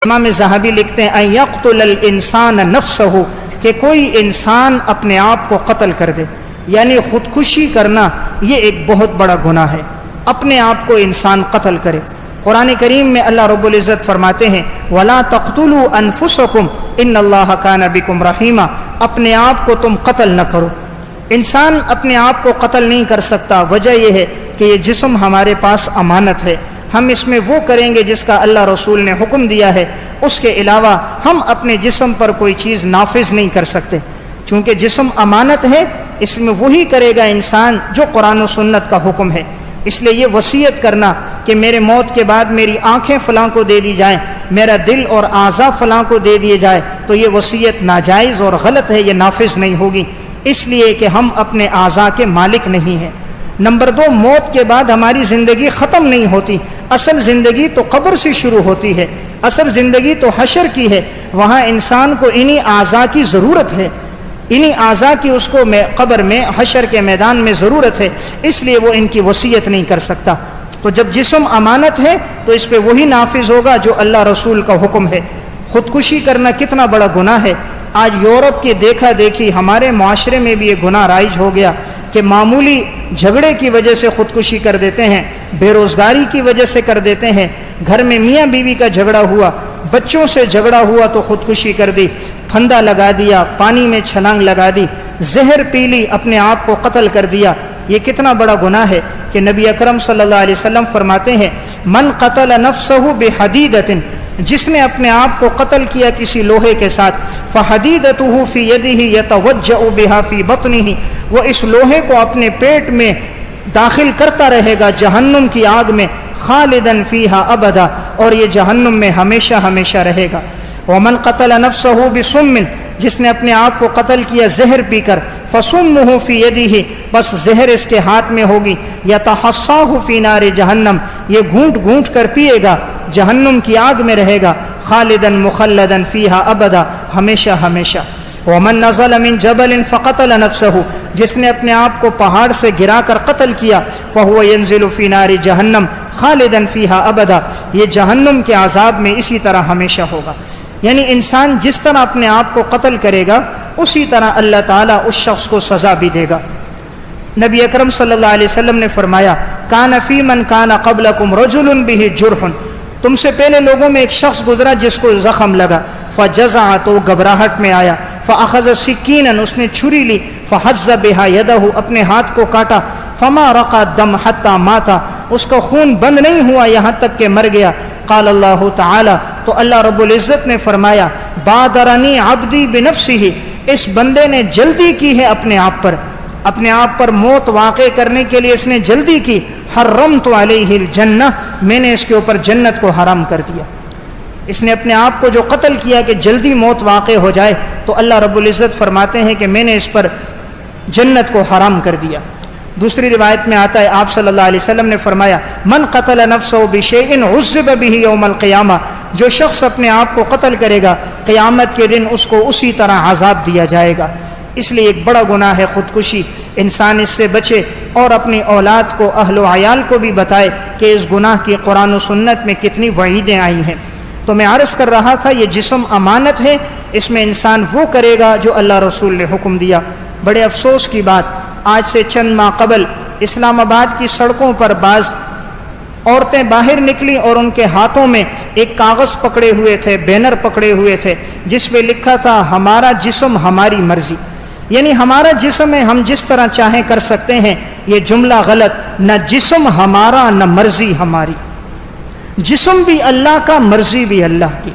امام ذہبی لکھتے ہیں ان یقتل الانسان نفسہ، کہ کوئی انسان اپنے آپ کو قتل کر دے، یعنی خودکشی کرنا یہ ایک بہت بڑا گناہ ہے، اپنے آپ کو انسان قتل کرے۔ قرآن کریم میں اللہ رب العزت فرماتے ہیں وَلَا تَقْتُلُوا أَنفُسَكُمْ إِنَّ اللَّهَ كَانَ بِكُمْ رَحِيمًا، اپنے آپ کو تم قتل نہ کرو۔ انسان اپنے آپ کو قتل نہیں کر سکتا، وجہ یہ ہے کہ یہ جسم ہمارے پاس امانت ہے، ہم اس میں وہ کریں گے جس کا اللہ رسول نے حکم دیا ہے، اس کے علاوہ ہم اپنے جسم پر کوئی چیز نافذ نہیں کر سکتے، چونکہ جسم امانت ہے، اس میں وہی کرے گا انسان جو قرآن و سنت کا حکم ہے۔ اس لیے یہ وصیت کرنا کہ میرے موت کے بعد میری آنکھیں فلاں کو دے دی جائیں، میرا دل اور اعضاء فلاں کو دے دیے جائے، تو یہ وصیت ناجائز اور غلط ہے، یہ نافذ نہیں ہوگی، اس لیے کہ ہم اپنے اعضاء کے مالک نہیں ہیں۔ نمبر 2، موت کے بعد ہماری زندگی ختم نہیں ہوتی، اصل زندگی تو قبر سے شروع ہوتی ہے، اصل زندگی تو حشر کی ہے، وہاں انسان کو انہی اعضاء کی ضرورت ہے، انہی اعضاء کی اس کو قبر میں حشر کے میدان میں ضرورت ہے، اس لیے وہ ان کی وصیت نہیں کر سکتا۔ تو جب جسم امانت ہے تو اس پہ وہی نافذ ہوگا جو اللہ رسول کا حکم ہے۔ خودکشی کرنا کتنا بڑا گناہ ہے، آج یورپ کے دیکھا دیکھی ہمارے معاشرے میں بھی یہ گناہ رائج ہو گیا کہ معمولی جھگڑے کی وجہ سے خودکشی کر دیتے ہیں، بے روزگاری کی وجہ سے کر دیتے ہیں، گھر میں میاں بیوی کا جھگڑا ہوا، بچوں سے جھگڑا ہوا تو خودکشی کر دی، پھندا لگا دیا، پانی میں چھلانگ لگا دی، زہر پی لی، اپنے آپ کو قتل کر دیا۔ یہ کتنا بڑا گناہ ہے کہ نبی اکرم صلی اللہ علیہ وسلم فرماتے ہیں من قتل نفسہ بحدیدۃ، جس نے اپنے آپ کو قتل کیا کسی لوہے کے ساتھ، فحدیدتہ فی یدہ یتوجع بہا فی بطنہ، وہ اس لوہے کو اپنے پیٹ میں داخل کرتا رہے گا جہنم کی آگ میں، خالداً فیہا ابدا، اور یہ جہنم میں ہمیشہ ہمیشہ رہے گا۔ ومن قتل نفسہ بسم، جس نے اپنے آپ کو قتل کیا زہر پی کر، فسمہ فی یدہ، بس زہر اس کے ہاتھ میں ہوگی، یتحصاہ فی نار جہنم، یہ گھونٹ گھونٹ کر پیے گا، جہنم کی آگ میں رہے گا، خالداً مخلداً فیہا ابدا، ہمیشہ ہمیشہ۔ ومن نزل من جبل فقتل نفسہ، جس نے اپنے آپ کو پہاڑ سے گرا کر قتل کیا، فہو ینزل فی نار جہنم خالداً فیہا ابدا، یہ جہنم کے عذاب میں اسی طرح ہمیشہ ہوگا۔ یعنی انسان جس طرح اپنے آپ کو قتل کرے گا اسی طرح اللہ تعالیٰ اس شخص کو سزا بھی دے گا۔ نبی اکرم صلی اللہ علیہ وسلم نے فرمایا کان فی من کان قبلکم رجل بہ جرح، تم سے پہلے لوگوں میں ایک شخص گزرا جس کو زخم لگا، فجزع، تو گھبراہٹ میں آیا، فاخذ سکینا، اس نے چھری لی، فحز بہا یدہ، اپنے ہاتھ کو کاٹا، فما رقا الدم حتی مات، اس کا خون بند نہیں ہوا یہاں تک کہ مر گیا۔ قال اللہ تعالی، تو اللہ رب العزت نے فرمایا بادرنی عبدی بنفسہ، اس بندے نے جلدی کی ہے اپنے آپ پر موت واقع کرنے کے لیے اس نے جلدی کی، حرمت علیہ الجنہ، میں نے اس کے اوپر جنت کو حرام کر دیا۔ اس نے اپنے آپ کو جو قتل کیا کہ جلدی موت واقع ہو جائے، تو اللہ رب العزت فرماتے ہیں کہ میں نے اس پر جنت کو حرام کر دیا۔ دوسری روایت میں آتا ہے آپ صلی اللہ علیہ وسلم نے فرمایا من قتل نفسہ بشیء عذب بہ یوم القیامہ، جو شخص اپنے آپ کو قتل کرے گا قیامت کے دن اس کو اسی طرح عذاب دیا جائے گا۔ اس لیے ایک بڑا گناہ ہے خودکشی، انسان اس سے بچے اور اپنی اولاد کو، اہل و عیال کو بھی بتائے کہ اس گناہ کی قرآن و سنت میں کتنی وعیدیں آئی ہیں۔ تو میں عرض کر رہا تھا یہ جسم امانت ہے، اس میں انسان وہ کرے گا جو اللہ رسول نے حکم دیا۔ بڑے افسوس کی بات، آج سے چند ماہ قبل اسلام آباد کی سڑکوں پر بعض عورتیں باہر نکلی اور ان کے ہاتھوں میں ایک کاغذ پکڑے ہوئے تھے، بینر پکڑے ہوئے تھے، جس پہ لکھا تھا ہمارا جسم ہماری مرضی، یعنی ہمارا جسم ہے، ہم جس طرح چاہیں کر سکتے ہیں۔ یہ جملہ غلط، نہ جسم ہمارا نہ مرضی ہماری، جسم بھی اللہ کا، مرضی بھی اللہ کی،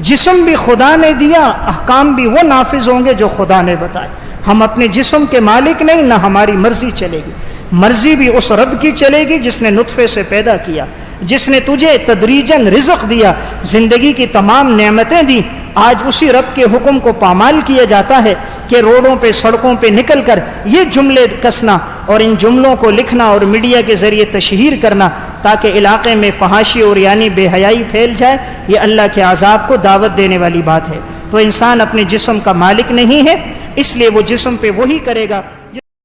جسم بھی خدا نے دیا، احکام بھی وہ نافذ ہوں گے جو خدا نے بتائے۔ ہم اپنے جسم کے مالک نہیں، نہ ہماری مرضی چلے گی، مرضی بھی اس رب کی چلے گی جس نے نطفے سے پیدا کیا، جس نے تجھے تدریجاً رزق دیا، زندگی کی تمام نعمتیں دی۔ آج اسی رب کے حکم کو پامال کیا جاتا ہے کہ روڈوں پہ، سڑکوں پہ نکل کر یہ جملے کسنا اور ان جملوں کو لکھنا اور میڈیا کے ذریعے تشہیر کرنا تاکہ علاقے میں فحاشی اور یعنی بے حیائی پھیل جائے، یہ اللہ کے عذاب کو دعوت دینے والی بات ہے۔ تو انسان اپنے جسم کا مالک نہیں ہے، اس لیے وہ جسم پہ وہی کرے گا